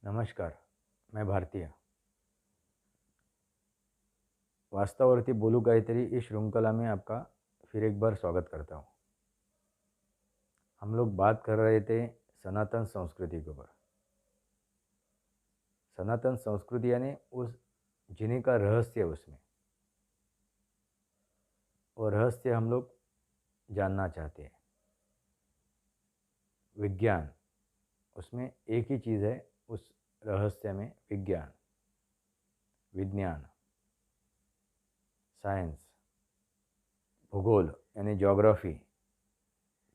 नमस्कार, मैं भारतीय. वास्तवावरती बोलू काहीतरी इस श्रृंखला में आपका फिर एक बार स्वागत करता हूँ. हम लोग बात कर रहे थे सनातन संस्कृति के ऊपर. सनातन संस्कृति यानी उस जीने का रहस्य उसमें, और रहस्य हम लोग जानना चाहते हैं. विज्ञान, उसमें एक ही चीज़ है उस रहस्य में. विज्ञान, विज्ञान, साइंस, भूगोल यानी ज्योग्राफी,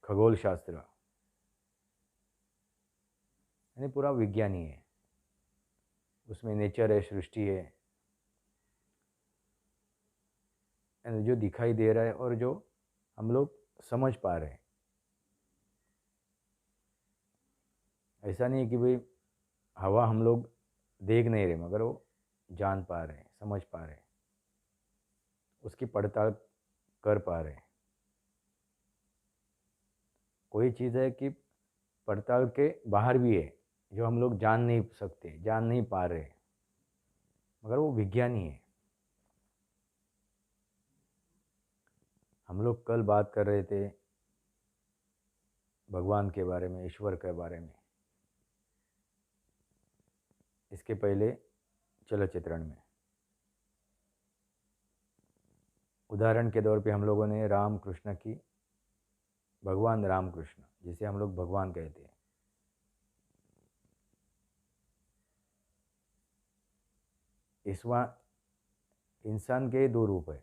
खगोल शास्त्र, यानी पूरा विज्ञान ही है. उसमें नेचर है, सृष्टि है, यानी जो दिखाई दे रहा है और जो हम लोग समझ पा रहे हैं. ऐसा नहीं है कि भाई हवा हम लोग देख नहीं रहे मगर वो जान पा रहे हैं, समझ पा रहे हैं, उसकी पड़ताल कर पा रहे हैं. कोई चीज़ है कि पड़ताल के बाहर भी है, जो हम लोग जान नहीं सकते, जान नहीं पा रहे, मगर वो विज्ञान ही है. हम लोग कल बात कर रहे थे भगवान के बारे में, ईश्वर के बारे में. इसके पहले चलचित्रण में उदाहरण के तौर पे हम लोगों ने राम कृष्ण की, भगवान राम कृष्ण जिसे हम लोग भगवान कहते हैं, इसवा इंसान के दो रूप है,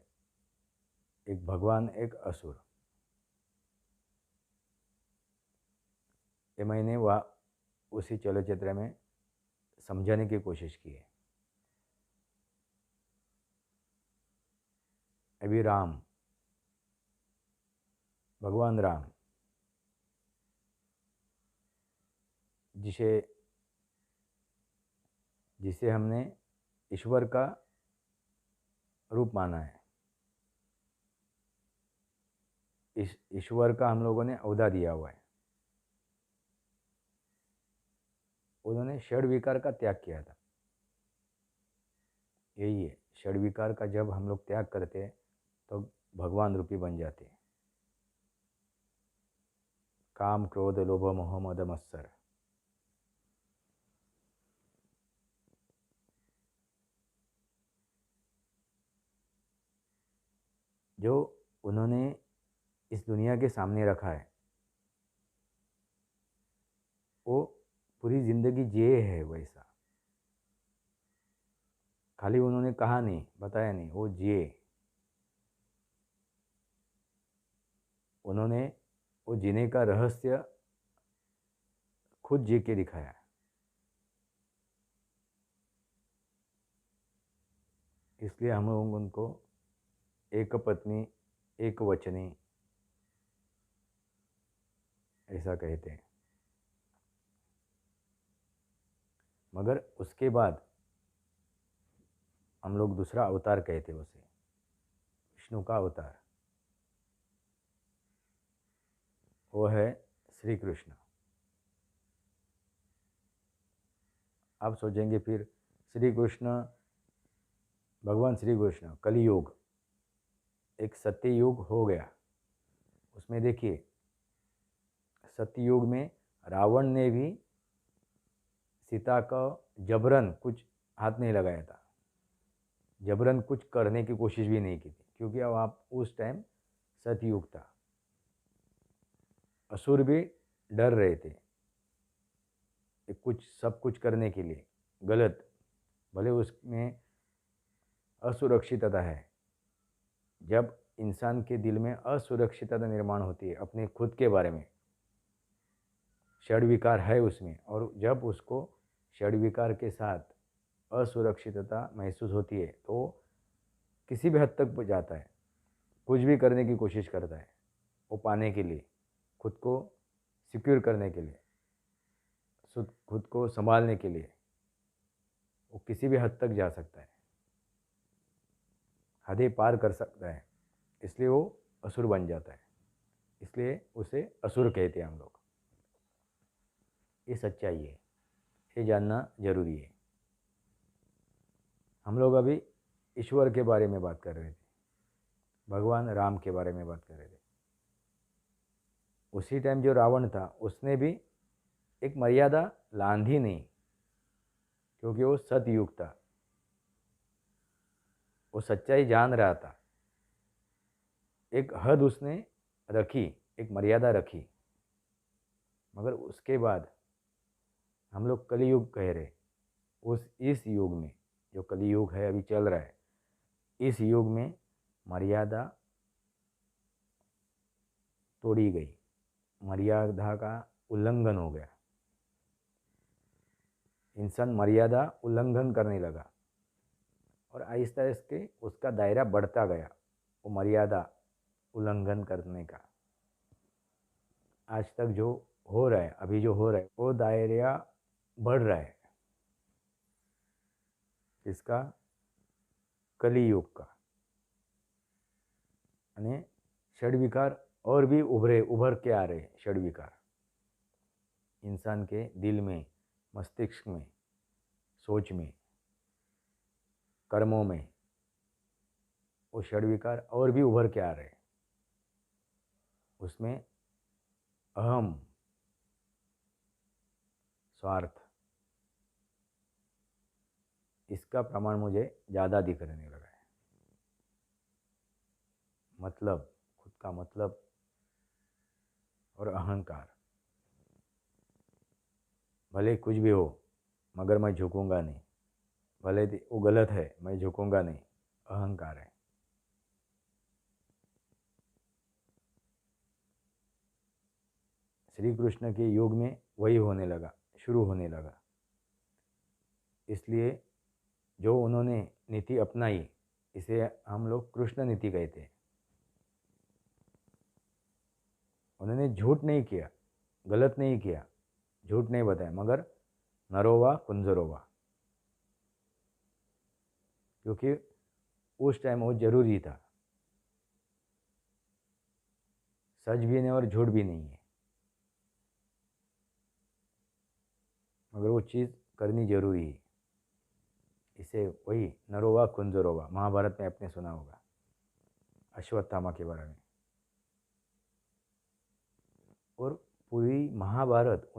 एक भगवान, एक असुर. ये मैंने वह उसी चलचित्र में समझाने की कोशिश की है. अभी राम, भगवान राम, जिसे जिसे हमने ईश्वर का रूप माना है. इस ईश्वर का हम लोगों ने औदा दिया हुआ है. उन्होंने षड विकार का त्याग किया था. यही है, षड विकार का जब हम लोग त्याग करते हैं तो भगवान रूपी बन जाते हैं. काम, क्रोध, लोभ, मोह, मद, मत्सर. जो उन्होंने इस दुनिया के सामने रखा है, वो पूरी ज़िंदगी जिए है वैसा. खाली उन्होंने कहा नहीं, बताया नहीं, वो जिए. उन्होंने वो जीने का रहस्य खुद जी के दिखाया. इसलिए हम लोग उनको एक पत्नी, एक वचनी ऐसा कहते हैं. मगर उसके बाद हम लोग दूसरा अवतार कहते हैं उसे, विष्णु का अवतार. वो है श्री कृष्ण. आप सोचेंगे फिर श्री कृष्ण, भगवान श्री कृष्ण, कलियुग एक सत्ययुग हो गया. उसमें देखिए, सत्ययुग में रावण ने भी सीता का जबरन कुछ हाथ नहीं लगाया था, जबरन कुछ करने की कोशिश भी नहीं की थी, क्योंकि अब आप उस टाइम सतयुग था. असुर भी डर रहे थे कि कुछ सब कुछ करने के लिए गलत, भले उसमें असुरक्षितता है. जब इंसान के दिल में असुरक्षितता निर्माण होती है अपने खुद के बारे में, षड विकार है उसमें, और जब उसको षड विकार के साथ असुरक्षितता महसूस होती है तो किसी भी हद तक जाता है, कुछ भी करने की कोशिश करता है वो पाने के लिए, खुद को सिक्योर करने के लिए, खुद को संभालने के लिए. वो किसी भी हद तक जा सकता है, हदें पार कर सकता है. इसलिए वो असुर बन जाता है. इसलिए उसे असुर कहते हैं हम लोग. ये सच्चाई है. ये जानना जरूरी है। हम लोग अभी ईश्वर के बारे में बात कर रहे थे, भगवान राम के बारे में बात कर रहे थे। उसी टाइम जो रावण था उसने भी एक मर्यादा लांघी नहीं, क्योंकि वो सतयुग था, वो सच्चाई जान रहा था। एक हद उसने रखी, एक मर्यादा रखी। मगर उसके बाद हम लोग कलियुग कह रहे, उस इस युग में, जो कलियुग है अभी चल रहा है, इस युग में मर्यादा तोड़ी गई, मर्यादा का उल्लंघन हो गया। इंसान मर्यादा उल्लंघन करने लगा और आहिस्ता आहिस्ता उसका दायरा बढ़ता गया, वो मर्यादा उल्लंघन करने का। आज तक जो हो रहा है, अभी जो हो रहा है, वो दायरा बढ़ रहा है। इसका कलियुग का यानी षड्विकार और भी उभर के आ रहे। षड्विकार इंसान के दिल में, मस्तिष्क में, सोच में, कर्मों में वो षड्विकार और भी उभर के आ रहे। उसमें अहम, स्वार्थ, इसका प्रमाण मुझे ज़्यादा दिखने लगा है। मतलब, खुद का मतलब और अहंकार। भले कुछ भी हो मगर मैं झुकूंगा नहीं, भले वो गलत है मैं झुकूंगा नहीं, अहंकार है। श्री कृष्ण के युग में वही होने लगा, शुरू होने लगा। इसलिए जो उन्होंने नीति अपनाई, इसे हम लोग कृष्ण नीति कहते हैं। उन्होंने झूठ नहीं किया, गलत नहीं किया, झूठ नहीं बताया, मगर नरोवा कुंजरोवा, क्योंकि उस टाइम वो जरूरी था। सच भी नहीं और झूठ भी नहीं है, मगर वो चीज़ करनी जरूरी है। इसे वही नरोवा कुंजरोवा, महाभारत में आपने सुना होगा, अश्वत्थामा के बारे में। और पूरी महाभारत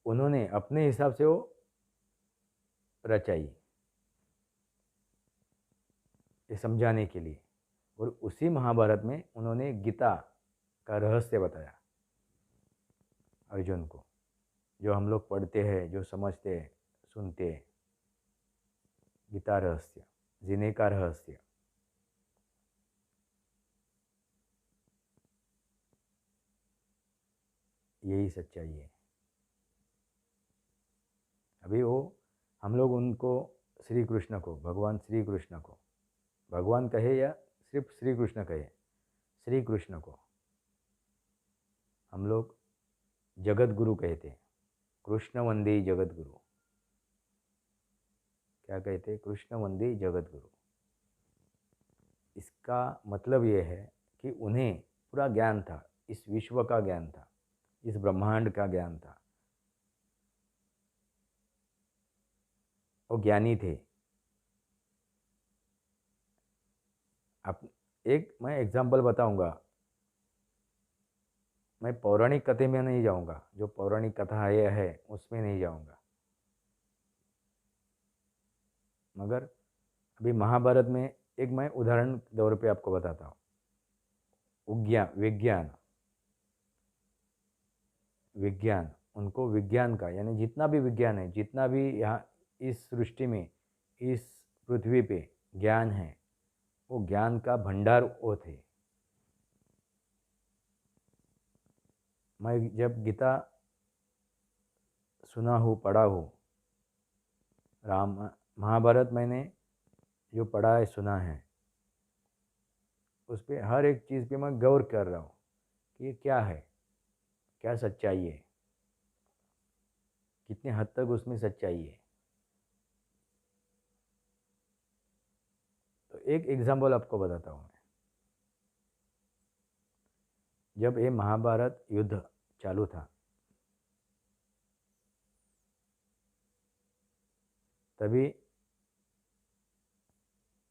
उन्होंने अपने हिसाब से वो रचाई, ये समझाने के लिए। और उसी महाभारत में उन्होंने गीता का रहस्य बताया अर्जुन को, जो हम लोग पढ़ते हैं, जो समझते हैं, सुनते हैं। गीता रहस्य, जीने का रहस्य। यही सच्चाई है। अभी वो हम लोग उनको, श्री कृष्ण को, भगवान श्री कृष्ण को भगवान कहे या सिर्फ श्री कृष्ण कहे, श्री कृष्ण को हम लोग जगत गुरु कहते हैं। कृष्ण वंदे जगत गुरु। क्या कहते हैं? कृष्ण वंदे जगत गुरु। इसका मतलब ये है कि उन्हें पूरा ज्ञान था, इस विश्व का ज्ञान था, इस ब्रह्मांड का ज्ञान था। वो ज्ञानी थे। आप एक मैं एग्जांपल बताऊंगा। मैं पौराणिक कथे में नहीं जाऊंगा, जो पौराणिक कथा है उसमें नहीं जाऊंगा, मगर अभी महाभारत में एक मैं उदाहरण के तौर पे आपको बताता हूँ। विज्ञान विज्ञान उनको विज्ञान का, यानी जितना भी विज्ञान है, जितना भी यहाँ इस सृष्टि में, इस पृथ्वी पे ज्ञान है, वो ज्ञान का भंडार वो थे। मैं जब गीता सुना हूँ, पढ़ा हूँ, राम महाभारत मैंने जो पढ़ा है, सुना है, उस पर हर एक चीज़ पे मैं गौर कर रहा हूँ कि ये क्या है, क्या सच्चाई है, कितने हद तक उसमें सच्चाई है। तो एक एग्जाम्पल आपको बताता हूँ मैं। जब ये महाभारत युद्ध चालू था, तभी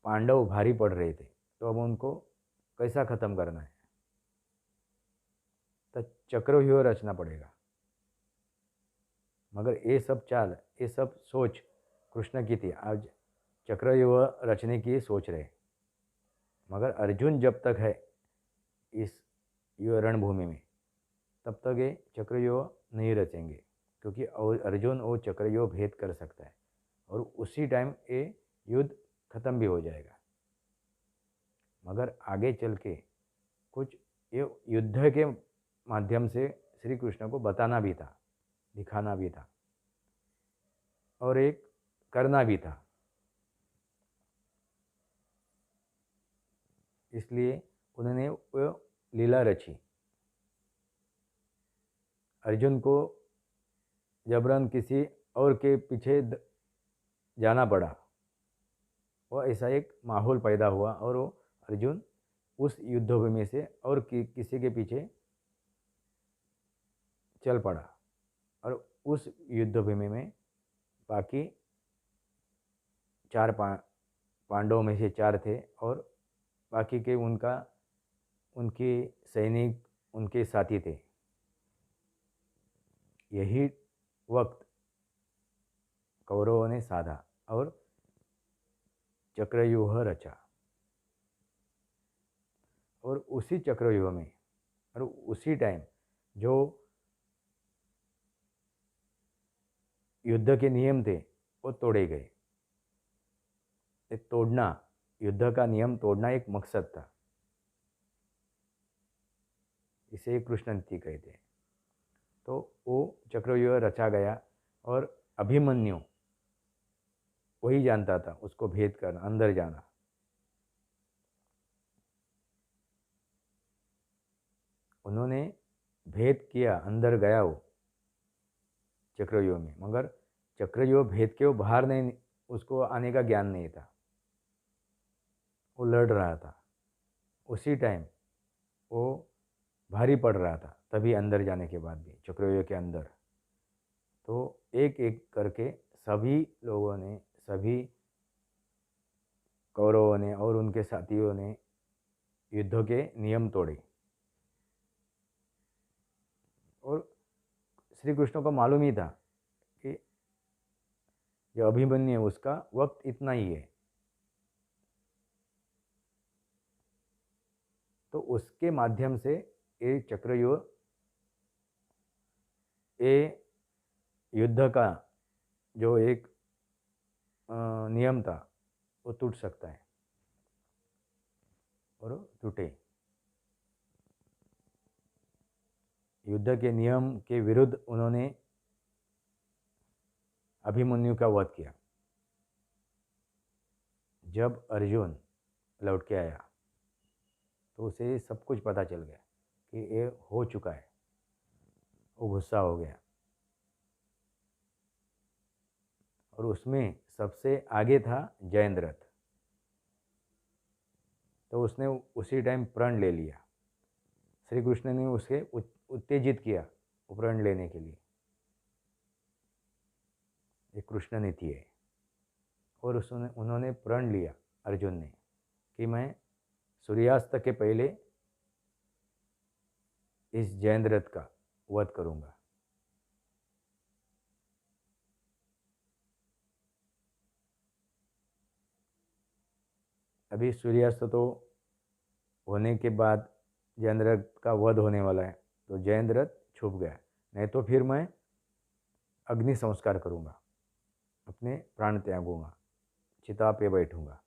पांडव भारी पड़ रहे थे, तो अब उनको कैसा ख़त्म करना है, तो चक्रव्यूह रचना पड़ेगा। मगर ये सब चाल, ये सब सोच कृष्ण की थी। आज चक्रव्यूह रचने की सोच रहे, मगर अर्जुन जब तक है इस रणभूमि में, तब तक ये चक्रव्यूह नहीं रचेंगे, क्योंकि अर्जुन वो चक्रव्यूह भेद कर सकता है और उसी टाइम ये युद्ध खत्म भी हो जाएगा। मगर आगे चल के कुछ ये युद्ध के माध्यम से श्री कृष्ण को बताना भी था, दिखाना भी था और एक करना भी था। इसलिए उन्होंने वो लीला रची। अर्जुन को जबरन किसी और के पीछे जाना पड़ा, वो ऐसा एक माहौल पैदा हुआ और वो अर्जुन उस युद्धभूमि से और किसी के पीछे चल पड़ा और उस युद्धभूमि में बाकी चार पांडवों में से 4 थे और बाकी के उनके सैनिक, उनके साथी थे। यही वक्त कौरवों ने साधा और चक्रव्यूह रचा। और उसी चक्रव्यूह में और उसी टाइम जो युद्ध के नियम थे वो तोड़े गए। तोड़ना, युद्ध का नियम तोड़ना एक मकसद था। इसे कृष्ण नीति कहते हैं। तो वो चक्रव्यूह रचा गया और अभिमन्यु वही जानता था उसको भेद करना, अंदर जाना। उन्होंने भेद किया, अंदर गया वो चक्रव्यूह में, मगर चक्रव्यूह भेद के वो बाहर नहीं, उसको आने का ज्ञान नहीं था। वो लड़ रहा था, उसी टाइम वो भारी पड़ रहा था, तभी अंदर जाने के बाद भी चक्रव्यूह के अंदर। तो एक एक करके सभी लोगों ने, सभी कौरवों ने और उनके साथियों ने युद्ध के नियम तोड़े। और श्री कृष्ण को मालूम ही था कि जो अभिमन्यु है उसका वक्त इतना ही है, तो उसके माध्यम से ये चक्रव्यूह, ये युद्ध का जो एक नियम था वो टूट सकता है और टूटे। युद्ध के नियम के विरुद्ध उन्होंने अभिमन्यु का वध किया। जब अर्जुन लौट के आया तो उसे सब कुछ पता चल गया कि ये हो चुका है। वो गुस्सा हो गया और उसमें सबसे आगे था जयेंद्रथ। तो उसने उसी टाइम प्रण ले लिया। श्री कृष्ण ने उसे उत्तेजित किया प्रण लेने के लिए। ये कृष्ण नीति है। और उन्होंने प्रण लिया अर्जुन ने कि मैं सूर्यास्त के पहले इस जयेंद्रथ का वध करूंगा। अभी सूर्यास्त तो होने के बाद जयेंद्रथ का वध होने वाला है, तो जयेंद्रथ छुप गया। नहीं तो फिर मैं अग्नि संस्कार करूंगा, अपने प्राण त्यागूंगा, चिता पे बैठूंगा।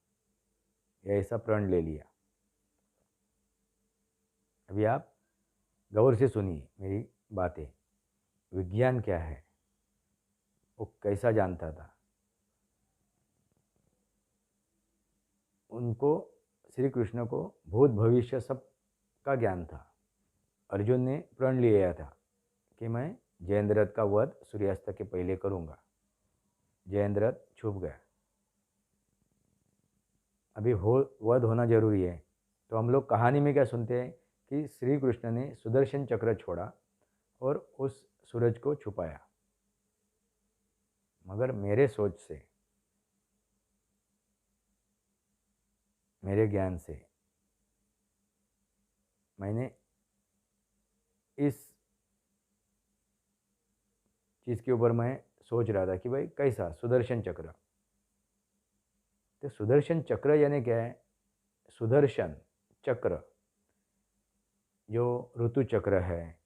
यह ऐसा प्रण ले लिया। अभी आप गौर से सुनिए मेरी बातें। विज्ञान क्या है, वो कैसा जानता था। उनको, श्री कृष्ण को भूत भविष्य सब का ज्ञान था। अर्जुन ने प्रण लिया था कि मैं जयेंद्रथ का वध सूर्यास्त के पहले करूंगा। जयेंद्रथ छुप गया। अभी वध होना जरूरी है। तो हम लोग कहानी में क्या सुनते हैं कि श्री कृष्ण ने सुदर्शन चक्र छोड़ा और उस सूरज को छुपाया। मगर मेरे सोच से मेरे ज्ञान से मैंने इस चीज़ के ऊपर मैं सोच रहा था कि भाई कैसा सुदर्शन चक्र। तो सुदर्शन चक्र यानी क्या है? सुदर्शन चक्र जो ऋतु चक्र है,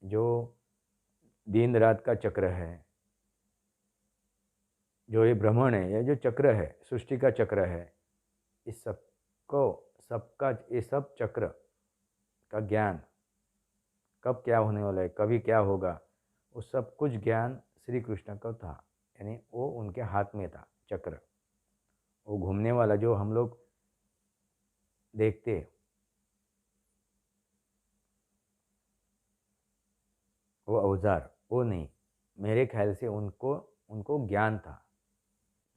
जो दिन रात का चक्र है, जो ये भ्रमण है, ये जो चक्र है, सृष्टि का चक्र है, इस सबको सबका ये सब चक्र का ज्ञान कब क्या होने वाला है, कभी क्या होगा, वो सब कुछ ज्ञान श्री कृष्ण को था। यानी वो उनके हाथ में था चक्र। वो घूमने वाला जो हम लोग देखते, वो औजार वो नहीं, मेरे ख्याल से उनको उनको ज्ञान था।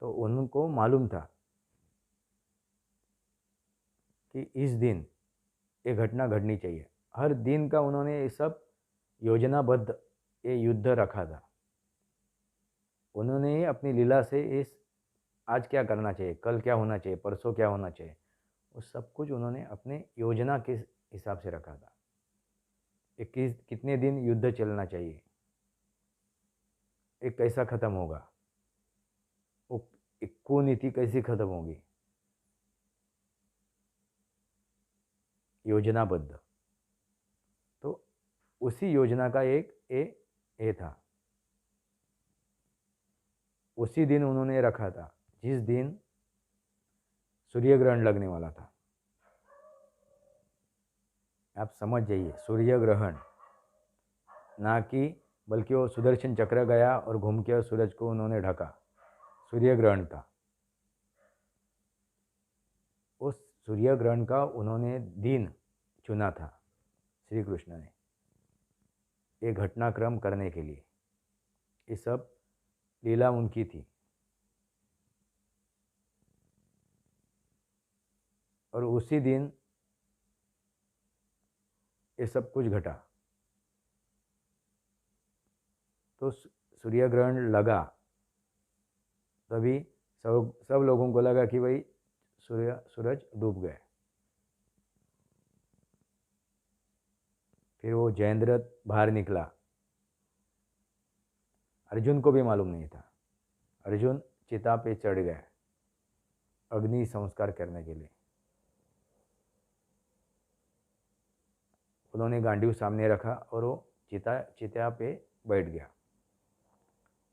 तो उनको मालूम था कि इस दिन ये घटना घटनी चाहिए। हर दिन का उन्होंने ये सब योजनाबद्ध ये युद्ध रखा था। उन्होंने अपनी लीला से इस आज क्या करना चाहिए, कल क्या होना चाहिए, परसों क्या होना चाहिए, वो सब कुछ उन्होंने अपने योजना के हिसाब से रखा था। ये कितने दिन युद्ध चलना चाहिए, ये कैसा ख़त्म होगा, वो एक कुनीति कैसी ख़त्म होगी, योजनाबद्ध। तो उसी योजना का एक ए था। उसी दिन उन्होंने रखा था जिस दिन सूर्य ग्रहण लगने वाला था। आप समझ जाइए, सूर्य ग्रहण ना कि बल्कि वो सुदर्शन चक्र गया और घूम के सूरज को उन्होंने ढका, सूर्य ग्रहण था। उस सूर्य ग्रहण का उन्होंने दिन चुना था श्री कृष्ण ने ये घटनाक्रम करने के लिए। ये सब लीला उनकी थी और उसी दिन ये सब कुछ घटा। तो सूर्य ग्रहण लगा तभी सब लोगों को लगा कि भाई सूरज डूब गए। फिर वो जयेंद्र बाहर निकला। अर्जुन को भी मालूम नहीं था। अर्जुन चिता पे चढ़ गया अग्नि संस्कार करने के लिए। उन्होंने गांडीव सामने रखा और वो चिता पे बैठ गया।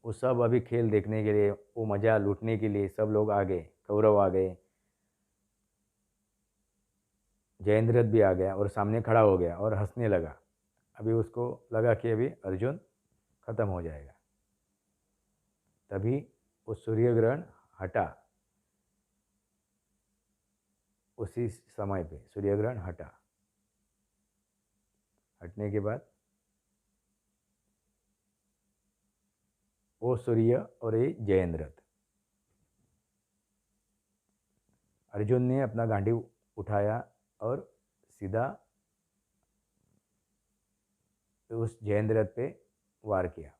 वो सब अभी खेल देखने के लिए, वो मज़ा लूटने के लिए सब लोग आ गए। कौरव आ गए, जयेंद्र भी आ गया और सामने खड़ा हो गया और हंसने लगा। अभी उसको लगा कि अभी अर्जुन ख़त्म हो जाएगा। तभी वो सूर्य ग्रहण हटा। उसी समय पे सूर्य ग्रहण हटा। हटने के बाद वो सूर्य और ये जयेंद्र, अर्जुन ने अपना गांडीव उठाया और सीधा उस जयेंद्र पे वार किया।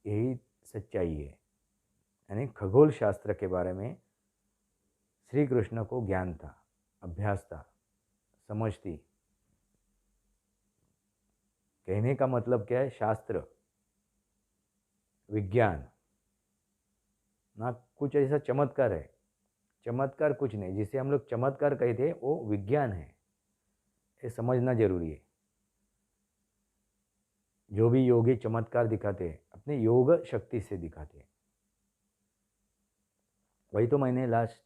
यही सच्चाई है। यानी खगोल शास्त्र के बारे में श्री कृष्ण को ज्ञान था, अभ्यास था, समझ थी। कहने का मतलब क्या है? शास्त्र, विज्ञान ना कुछ ऐसा चमत्कार है। चमत्कार कुछ नहीं, जिसे हम लोग चमत्कार कहते हैं वो विज्ञान है। ये समझना जरूरी है। जो भी योगी चमत्कार दिखाते हैं अपने योग शक्ति से दिखाते हैं। वही तो मैंने लास्ट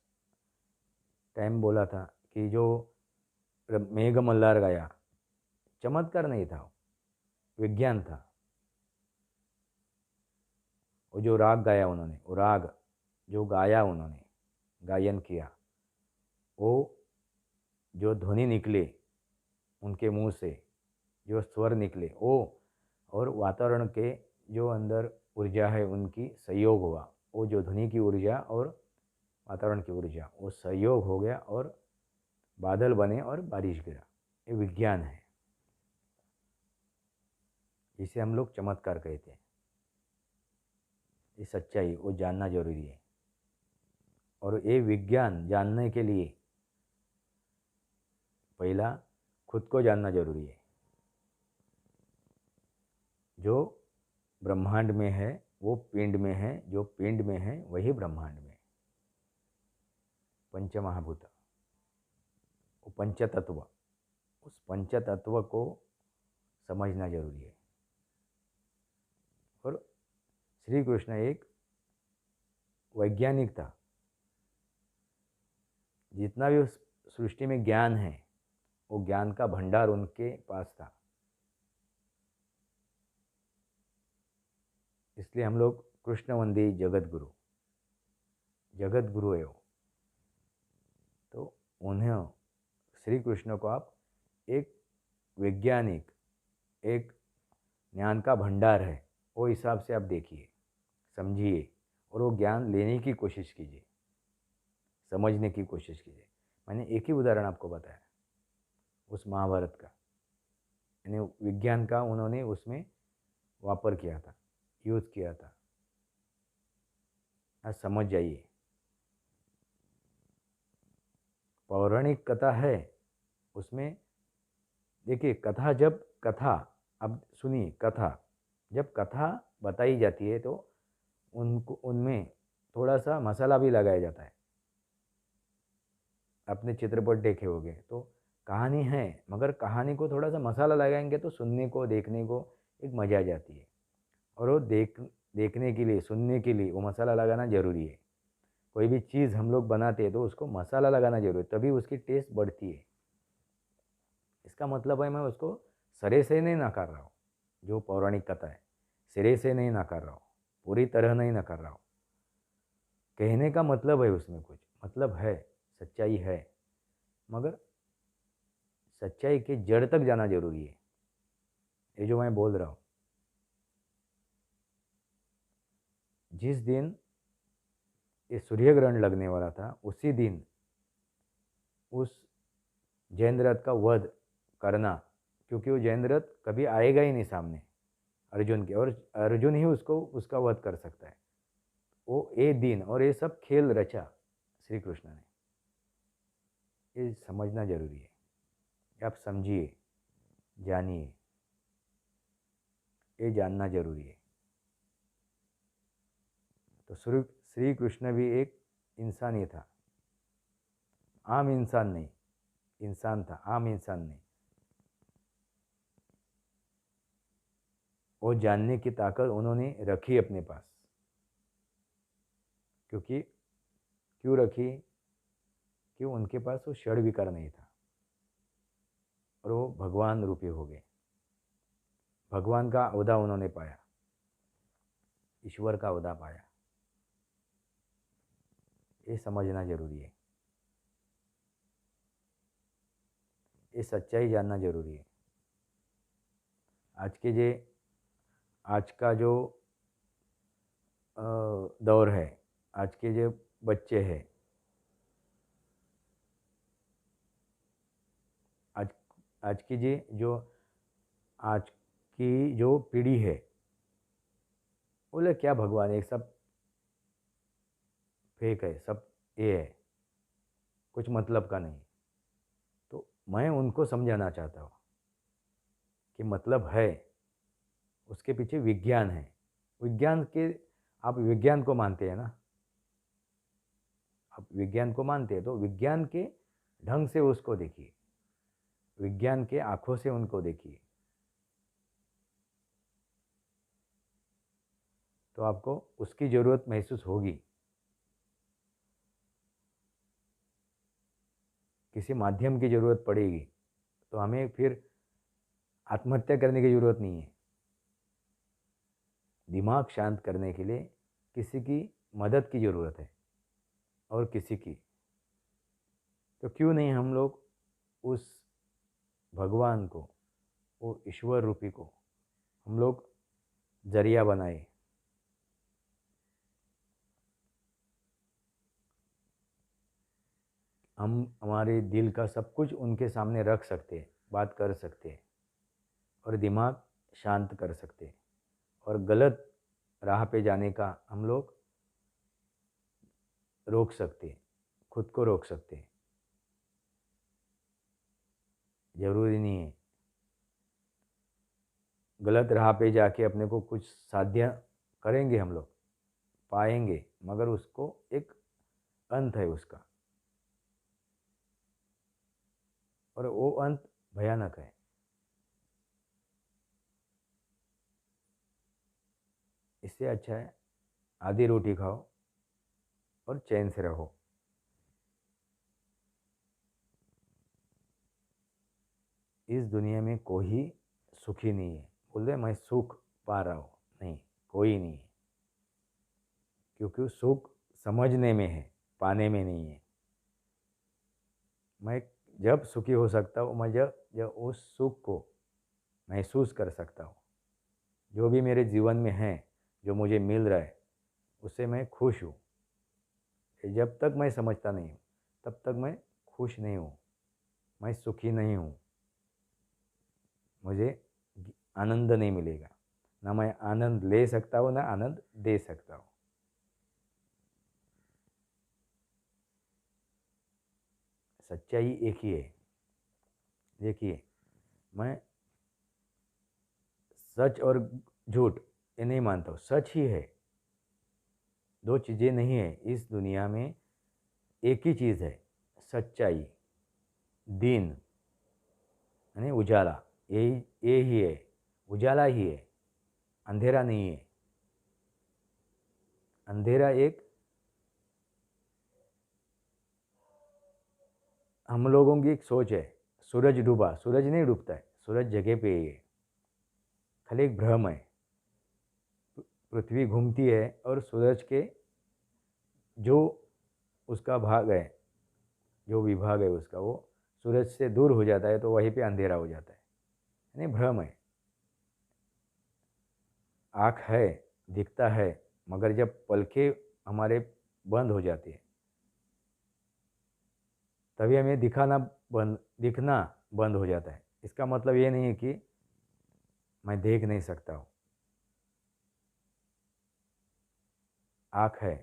टाइम बोला था कि जो मेघ मल्हार गाया चमत्कार नहीं था, विज्ञान था। वो जो राग गाया उन्होंने, वो राग जो गाया उन्होंने, गायन किया, वो जो ध्वनि निकले उनके मुंह से, जो स्वर निकले वो, और वातावरण के जो अंदर ऊर्जा है उनकी सहयोग हुआ। वो जो ध्वनि की ऊर्जा और वातावरण की ऊर्जा, वो सहयोग हो गया और बादल बने और बारिश गिरा। ये विज्ञान है, जिसे हम लोग चमत्कार कहते हैं। ये सच्चाई वो जानना जरूरी है। और ये विज्ञान जानने के लिए पहला खुद को जानना जरूरी है। जो ब्रह्मांड में है वो पिंड में है, जो पिंड में है वही ब्रह्मांड में। पंचमहाभूत, वो पंचतत्व, उस पंचतत्व को समझना जरूरी है। और श्री कृष्ण एक वैज्ञानिक था। जितना भी उस सृष्टि में ज्ञान है वो ज्ञान का भंडार उनके पास था। इसलिए हम लोग कृष्णवंदी जगत गुरु, जगत गुरु है वो। तो उन्हें, श्री कृष्ण को आप एक वैज्ञानिक, एक ज्ञान का भंडार है वो हिसाब से आप देखिए, समझिए और वो ज्ञान लेने की कोशिश कीजिए, समझने की कोशिश कीजिए। मैंने एक ही उदाहरण आपको बताया उस महाभारत का, यानी विज्ञान का उन्होंने उसमें वापर किया था, यूज़ किया था। आज समझ जाइए। पौराणिक कथा है उसमें, देखिए कथा, जब कथा, अब सुनिए, कथा जब कथा बताई जाती है तो उनको उनमें थोड़ा सा मसाला भी लगाया जाता है। आपने चित्रपट देखे होंगे तो कहानी है, मगर कहानी को थोड़ा सा मसाला लगाएंगे तो सुनने को, देखने को एक मज़ा आ जाती है। और वो देखने के लिए, सुनने के लिए वो मसाला लगाना ज़रूरी है। कोई भी चीज़ हम लोग बनाते हैं तो उसको मसाला लगाना जरूरी है, तभी उसकी टेस्ट बढ़ती है। इसका मतलब है मैं उसको सिरे से नहीं नकार रहा हूँ, जो पौराणिक कथा है सिरे से नहीं नकार रहा हूँ, पूरी तरह नहीं नकार रहा हूँ। कहने का मतलब है, उसमें कुछ मतलब है, सच्चाई है, मगर सच्चाई के जड़ तक जाना जरूरी है। ये जो मैं बोल रहा हूँ, जिस दिन ये सूर्य ग्रहण लगने वाला था उसी दिन उस जयेंद्र का वध करना, क्योंकि वो जयेंद्र कभी आएगा ही नहीं सामने अर्जुन के, और अर्जुन ही उसको उसका वध कर सकता है। वो ये दिन और ये सब खेल रचा श्री कृष्ण ने, ये समझना जरूरी है। आप समझिए, जानिए, ये जानना जरूरी है। तो श्री कृष्ण भी एक इंसान ही था, आम इंसान नहीं, इंसान था, आम इंसान नहीं। वो जानने की ताकत उन्होंने रखी अपने पास। क्योंकि क्यों रखी? कि उनके पास वो षड विकार नहीं था और वो भगवान रूपी हो गए। भगवान का ओहदा उन्होंने पाया, ईश्वर का ओहदा पाया। ये समझना जरूरी है, ये सच्चाई जानना जरूरी है। आज का जो दौर है, आज के जो बच्चे हैं, आज आज की जो आज की जो पीढ़ी है, बोले क्या भगवान है, सब फेक है, सब ये है, कुछ मतलब का नहीं। तो मैं उनको समझाना चाहता हूँ कि मतलब है, उसके पीछे विज्ञान है। विज्ञान के, आप विज्ञान को मानते हैं ना, आप विज्ञान को मानते हैं तो विज्ञान के ढंग से उसको देखिए, विज्ञान के आंखों से उनको देखिए, तो आपको उसकी ज़रूरत महसूस होगी। किसी माध्यम की ज़रूरत पड़ेगी तो हमें फिर आत्महत्या करने की ज़रूरत नहीं है। दिमाग शांत करने के लिए किसी की मदद की ज़रूरत है, और किसी की। तो क्यों नहीं हम लोग उस भगवान को, वो ईश्वर रूपी को हम लोग जरिया बनाए। हम हमारे दिल का सब कुछ उनके सामने रख सकते हैं, बात कर सकते हैं और दिमाग शांत कर सकते हैं, और गलत राह पे जाने का हम लोग रोक सकते हैं, खुद को रोक सकते हैं। ज़रूरी नहीं है। गलत राह पे जाके अपने को कुछ साध्य करेंगे हम लोग, पाएंगे, मगर उसको एक अंत है उसका, और वो अंत भयानक है। इससे अच्छा है आधी रोटी खाओ और चैन से रहो। इस दुनिया में कोई सुखी नहीं है। बोल दे मैं सुख पा रहा हूँ, नहीं, कोई नहीं है। क्योंकि सुख समझने में है, पाने में नहीं है। मैं जब सुखी हो सकता हूँ, मैं जब जब उस सुख को महसूस कर सकता हूँ। जो भी मेरे जीवन में है, जो मुझे मिल रहा है, उससे मैं खुश हूँ। जब तक मैं समझता नहीं हूँ, तब तक मैं खुश नहीं हूँ, मैं सुखी नहीं हूँ। मुझे आनंद नहीं मिलेगा। ना मैं आनंद ले सकता हूँ, ना आनंद दे सकता हूँ। सच्चाई एक ही है। देखिए, मैं सच और झूठ ये नहीं मानता हूँ, सच ही है। दो चीज़ें नहीं है इस दुनिया में, एक ही चीज़ है, सच्चाई। दिन यानी उजाला, ये ही है, उजाला ही है, अंधेरा नहीं है। अंधेरा एक हम लोगों की एक सोच है। सूरज डूबा, सूरज नहीं डूबता है, सूरज जगह पे ही है, खाली एक भ्रम है। पृथ्वी घूमती है और सूरज के जो उसका भाग है, जो विभाग है उसका, वो सूरज से दूर हो जाता है, तो वहीं पे अंधेरा हो जाता है। यानी भ्रम है। आँख है, दिखता है, मगर जब पलकें हमारे बंद हो जाती है, तभी हमें दिखना बंद हो जाता है। इसका मतलब ये नहीं है कि मैं देख नहीं सकता हूँ। आँख है,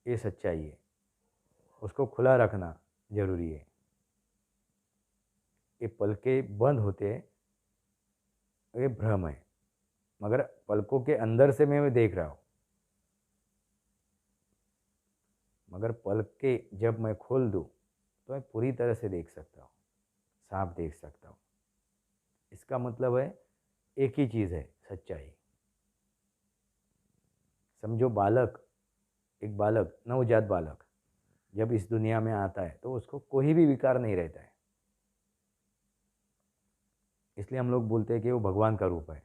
ये सच्चाई है, उसको खुला रखना जरूरी है। ये पलकें बंद होते हैं, ये भ्रम है, मगर पलकों के अंदर से मैं देख रहा हूँ। मगर पलकें जब मैं खोल दूँ, तो मैं पूरी तरह से देख सकता हूँ, साफ देख सकता हूँ। इसका मतलब है एक ही चीज़ है, सच्चाई। समझो बालक, एक बालक, नवजात बालक जब इस दुनिया में आता है, तो उसको कोई भी विकार नहीं रहता है। इसलिए हम लोग बोलते हैं कि वो भगवान का रूप है,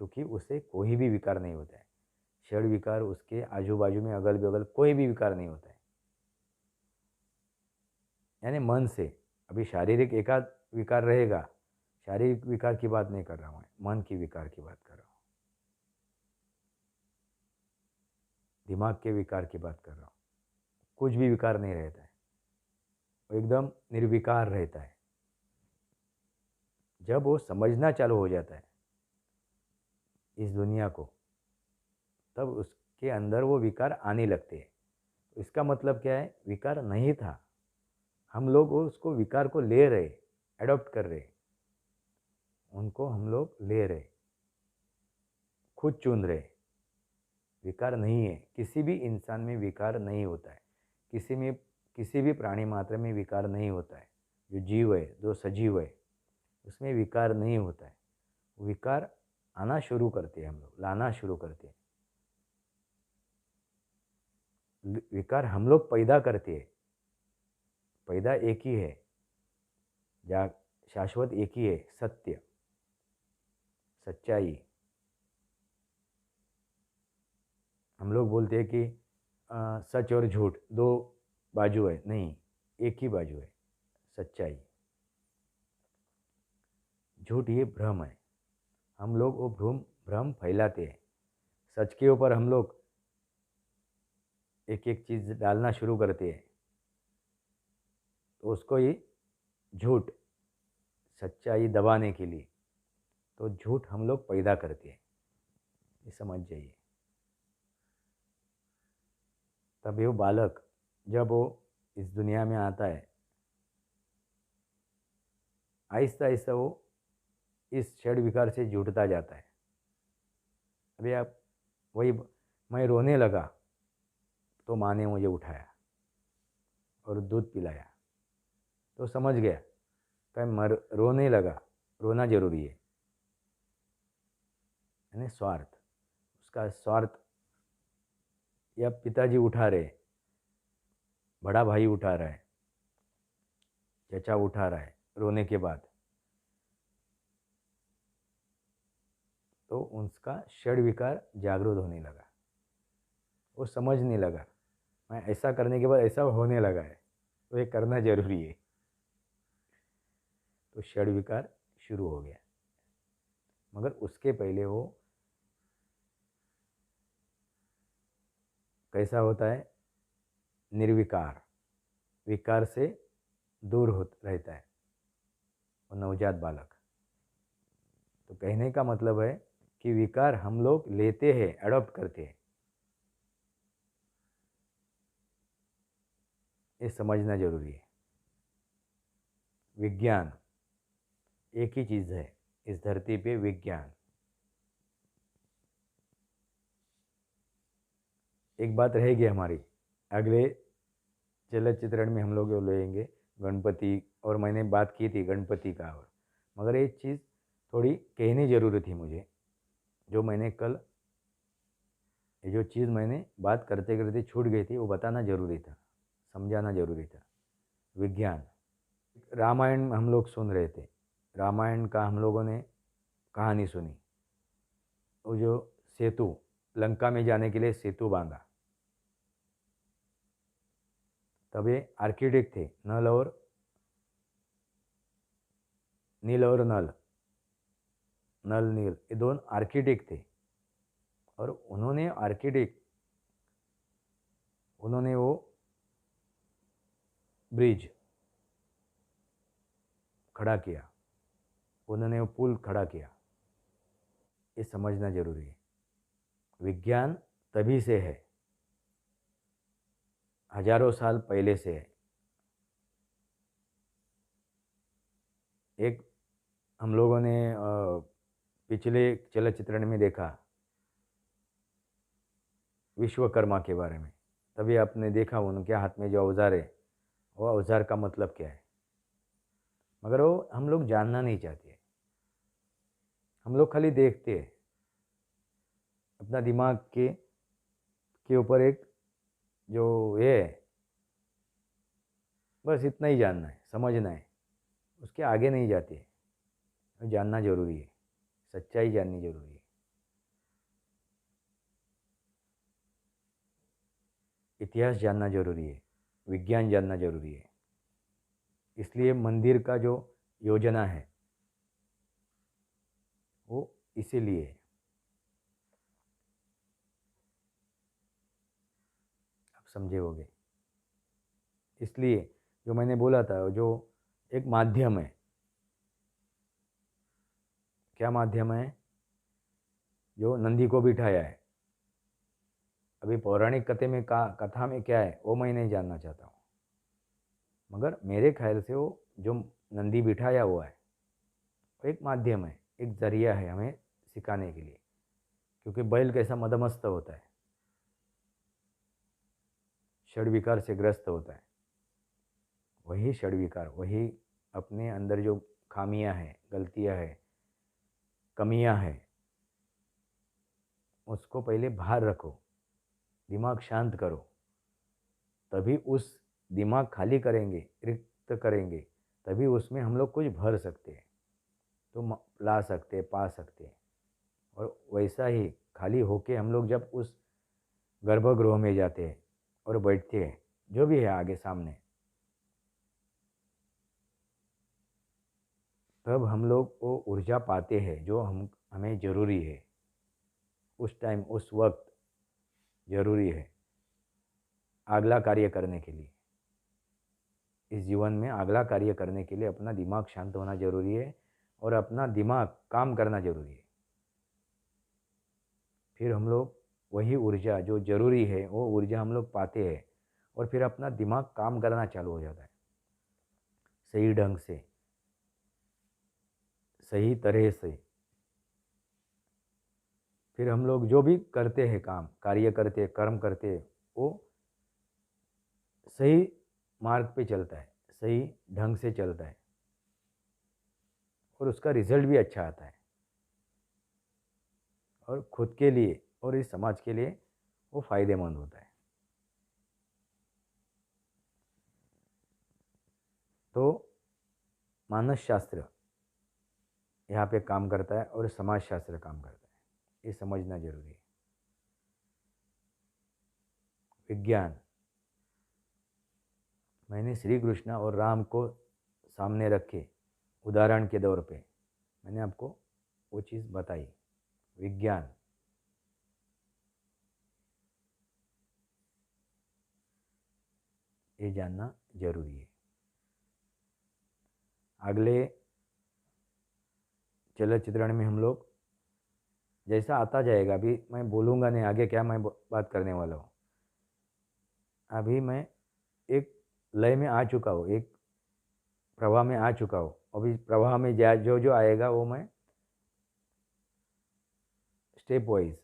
क्योंकि उसे कोई भी विकार नहीं होता है। क्षण विकार, उसके आजू बाजू में अगल बगल कोई भी विकार नहीं होता है। यानी मन से, अभी शारीरिक एकाध विकार रहेगा, शारीरिक विकार की बात नहीं कर रहा हूँ मैं, मन की विकार की बात कर रहा हूँ, दिमाग के विकार की बात कर रहा हूँ। कुछ भी विकार नहीं रहता है, वो एकदम निर्विकार रहता है। जब वो समझना चालू हो जाता है इस दुनिया को, तब उसके अंदर वो विकार आने लगते हैं। तो इसका मतलब क्या है, विकार नहीं था, हम लोग उसको विकार को ले रहे, एडॉप्ट कर रहे, उनको हम लोग ले रहे, खुद चुन रहे। विकार नहीं है, किसी भी इंसान में विकार नहीं होता है, किसी भी प्राणी मात्र में विकार नहीं होता है। जो जीव है, जो सजीव है, उसमें विकार नहीं होता है। विकार आना शुरू करते हैं, हम लोग लाना शुरू करते हैं। विकार हम लोग पैदा करते हैं। पैदा एक ही है, जा शाश्वत एक ही है, सत्य, सच्चाई। हम लोग बोलते हैं कि सच और झूठ दो बाजू है, नहीं, एक ही बाजू है, सच्चाई। झूठ ये भ्रम है, हम लोग वो भ्रम भ्रम फैलाते हैं। सच के ऊपर हम लोग एक एक चीज़ डालना शुरू करते हैं, तो उसको ही झूठ, सच्चाई दबाने के लिए, तो झूठ हम लोग पैदा करते हैं, ये समझ जाइए। तभी वो बालक जब वो इस दुनिया में आता है, आहिस्ता आहिस्ता वो इस षड विकार से जुड़ता जाता है। अभी आप वही, मैं रोने लगा तो माँ ने मुझे उठाया और दूध पिलाया, तो समझ गया कि मर रोने लगा, रोना जरूरी है। यानी स्वार्थ, उसका स्वार्थ, या पिताजी उठा रहे, बड़ा भाई उठा रहा है, चचा उठा रहा है रोने के बाद, तो उसका षड विकार जागृत होने लगा। वो समझने लगा मैं ऐसा करने के बाद ऐसा होने लगा है, तो ये करना जरूरी है। तो षड विकार शुरू हो गया। मगर उसके पहले वो कैसा होता है? निर्विकार, विकार से दूर हो रहता है वो नवजात बालक। तो कहने का मतलब है कि विकार हम लोग लेते हैं, अडॉप्ट करते हैं, ये समझना जरूरी है। विज्ञान एक ही चीज़ है इस धरती पे, विज्ञान। एक बात रहेगी हमारी, अगले चलचित्रण में हम लोग लेंगे गणपति, और मैंने बात की थी गणपति का, और मगर एक चीज़ थोड़ी कहनी ज़रूरी थी मुझे, जो मैंने कल, ये जो चीज़ मैंने बात करते करते छूट गई थी, वो बताना ज़रूरी था, समझाना ज़रूरी था। विज्ञान, रामायण हम लोग सुन रहे थे, रामायण का हम लोगों ने कहानी सुनी, वो जो सेतु, लंका में जाने के लिए सेतु बांधा, तब ये आर्किटेक्ट थे, नल और नील और नल, नल नील, ये दोनों आर्किटेक्ट थे। और उन्होंने वो ब्रिज खड़ा किया, उन्होंने वो पुल खड़ा किया। ये समझना जरूरी है। विज्ञान तभी से है, हजारों साल पहले से है। एक हम लोगों ने पिछले चलचित्रण में देखा विश्वकर्मा के बारे में, तभी आपने देखा उनके हाथ में जो औजार है, वो औजार का मतलब क्या है, मगर वो हम लोग जानना नहीं चाहते। हम लोग खाली देखते हैं, अपना दिमाग के ऊपर एक जो है, बस इतना ही जानना है, समझना है, उसके आगे नहीं जाते। जानना जरूरी है, सच्चाई जाननी जरूरी है। इतिहास जानना जरूरी है, विज्ञान जानना जरूरी है। इसलिए मंदिर का जो योजना है वो इसीलिए है। आप समझे होगे। इसलिए जो मैंने बोला था, जो एक माध्यम है, क्या माध्यम है? जो नंदी को बिठाया है। अभी पौराणिक कथा में क्या है वो मैं नहीं जानना चाहता हूँ, मगर मेरे ख्याल से वो जो नंदी बिठाया हुआ है वो एक माध्यम है, एक जरिया है हमें सिखाने के लिए। क्योंकि बैल कैसा मदमस्त होता है, षड विकार से ग्रस्त होता है, वही षड विकार, वही अपने अंदर जो खामियां हैं, गलतियां हैं, कमियां हैं, उसको पहले बाहर रखो, दिमाग शांत करो, तभी उस दिमाग खाली करेंगे, रिक्त करेंगे, तभी उसमें हम लोग कुछ भर सकते हैं, तो ला सकते हैं, पा सकते हैं। और वैसा ही खाली होके हम लोग जब उस गर्भगृह में जाते हैं और बैठते हैं, जो भी है आगे सामने, तब हम लोग वो ऊर्जा पाते हैं जो हमें ज़रूरी है, उस टाइम, उस वक्त ज़रूरी है अगला कार्य करने के लिए। इस जीवन में अगला कार्य करने के लिए अपना दिमाग शांत होना जरूरी है, और अपना दिमाग काम करना जरूरी है। फिर हम लोग वही ऊर्जा जो ज़रूरी है वो ऊर्जा हम लोग पाते हैं, और फिर अपना दिमाग काम करना चालू हो जाता है सही ढंग से। सही तरह से, फिर हम लोग जो भी करते हैं काम, कार्य करते हैं, कर्म करते हैं, वो सही मार्ग पे चलता है, सही ढंग से चलता है और उसका रिजल्ट भी अच्छा आता है और खुद के लिए और इस समाज के लिए वो फायदेमंद होता है। तो मानस शास्त्र यहाँ पे काम करता है और समाज शास्त्र काम करता है, ये समझना जरूरी है। विज्ञान, मैंने श्री कृष्ण और राम को सामने रखे उदाहरण के तौर पे मैंने आपको वो चीज़ बताई। विज्ञान, ये जानना जरूरी है। अगले चलचित्रण में हम लोग जैसा आता जाएगा, अभी मैं बोलूँगा नहीं आगे क्या मैं बात करने वाला हूँ। अभी मैं एक लय में आ चुका हूँ, एक प्रवाह में आ चुका हूँ। अभी प्रवाह में जो जो आएगा वो मैं स्टेप वाइज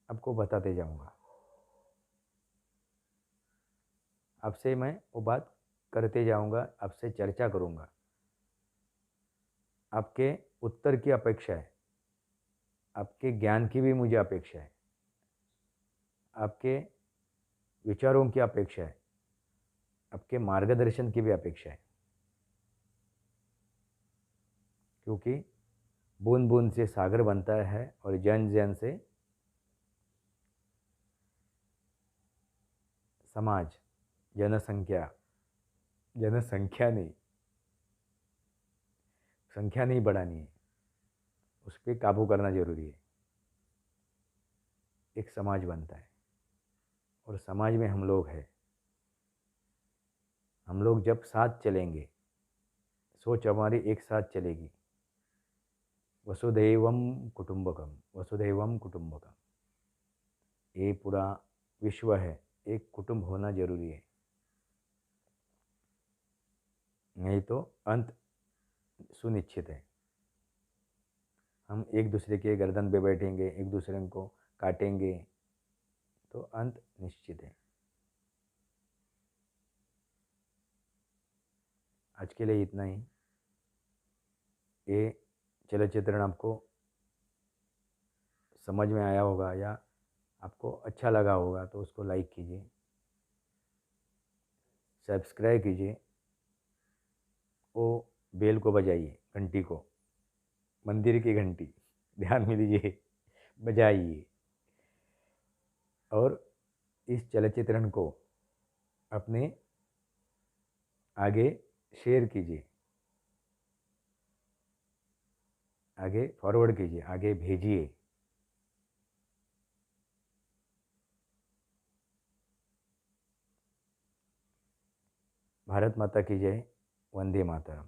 आपको बताते जाऊँगा। आपसे मैं वो बात करते जाऊँगा, आपसे चर्चा करूँगा। आपके उत्तर की अपेक्षा है, आपके ज्ञान की भी मुझे अपेक्षा है, आपके विचारों की अपेक्षा है, आपके मार्गदर्शन की भी अपेक्षा है। क्योंकि बूंद बूंद से सागर बनता है और जन जन से समाज, जनसंख्या, जनसंख्या नहीं, संख्या नहीं बढ़ानी है, उस पर काबू करना जरूरी है। एक समाज बनता है और समाज में हम लोग हैं। हम लोग जब साथ चलेंगे, सोच हमारी एक साथ चलेगी। वसुधैवम कुटुंबकम, वसुधैवम कुटुंबकम, ये पूरा विश्व है, एक कुटुंब होना जरूरी है, नहीं तो अंत सुनिश्चित है। हम एक दूसरे के गर्दन पे बैठेंगे, एक दूसरे को काटेंगे, तो अंत निश्चित है। आज के लिए इतना ही। ये चलचित्रण आपको समझ में आया होगा या आपको अच्छा लगा होगा तो उसको लाइक कीजिए, सब्सक्राइब कीजिए, वो बेल को बजाइए, घंटी को, मंदिर की घंटी ध्यान में दीजिए, बजाइए। और इस चलचित्रण को अपने आगे शेयर कीजिए, आगे फॉरवर्ड कीजिए, आगे भेजिए। भारत माता की जय। वंदे मातरम।